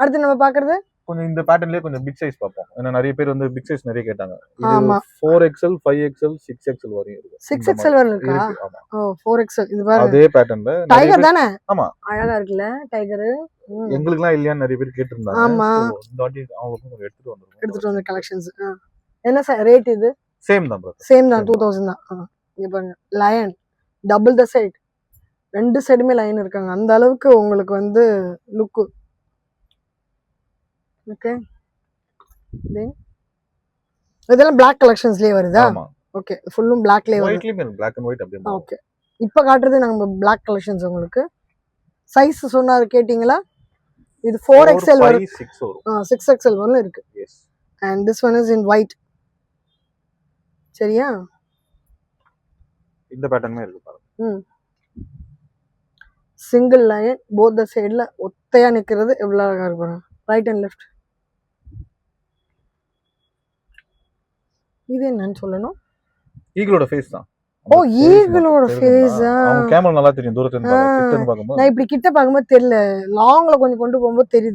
அடுத்து நம்ம பாக்குறது கொஞ்சம் இந்த பேட்டர்ன்லயே கொஞ்சம் பிக் சைஸ் பார்ப்போம். ஏன்னா நிறைய பேர் வந்து பிக் சைஸ் நிறைய கேட்டாங்க. இது ஆமா 4XL 5XL 6XL வரையும் இருக்கு. 6XL வரை இருக்கா? ஆமா. ஓ 4XL. இது பாருங்க அதே பேட்டர்ன்ல டைகர் தானே? ஆமா அழகா இருக்குல்ல டைகர். எங்களுக்குலாம் இல்லையான்னு நிறைய பேர் கேட்டிருந்தாங்க. ஆமா இந்த வாட்டி அவங்களுக்கும் எடுத்துட்டு வந்த கலெக்ஷன்ஸ். என்ன ரேட் இது? சேம் தான் ப்ரோ. சேம் தான் 2000 தான். இங்க பாருங்க லயன் டபுள் த சைடு, ரெண்டு சைடுமே லைன் இருக்காங்க. அந்த அளவுக்கு உங்களுக்கு வந்து லுக்கு. ஓகே இதெல்லாம் Black கலெக்ஷன்ஸ்லயே வருதா? ஆமா ஓகே ஃபுல்லும் Blackலயே வருது. ஒயிட்லயே Black and white அப்படியே. ஓகே இப்போ காட்டுறது நம்ம Black கலெக்ஷன்ஸ். உங்களுக்கு சைஸ் சொன்னாரு கேட்டிங்களா? இது 4XL வரும், 6XL வரல இருக்கு. Yes and this one is in white. சரியா? இந்த பேட்டர்ன்மே இருக்கு பாருங்க. சிங்கிள் லைன் போத் த சைடுல ஒத்தையா நிக்கிறது எவ்வளவு அழகா இருக்கு பாருங்க. Right and left. இது என்னன்னு சொல்லணும்? ஈகிளோட ஃபேஸ் தான். ஓ ஈகிளோட ஃபேஸ். அவங்க கேமரா நல்லா தெரியும் தூரத்துல இருந்து. கிட்ட இருந்து பாக்கும்போது நான் இப்படி கிட்ட பாக்கும்போது தெரியல, லாங்ல கொஞ்சம் கொண்டு போகும்போது தெரியுது.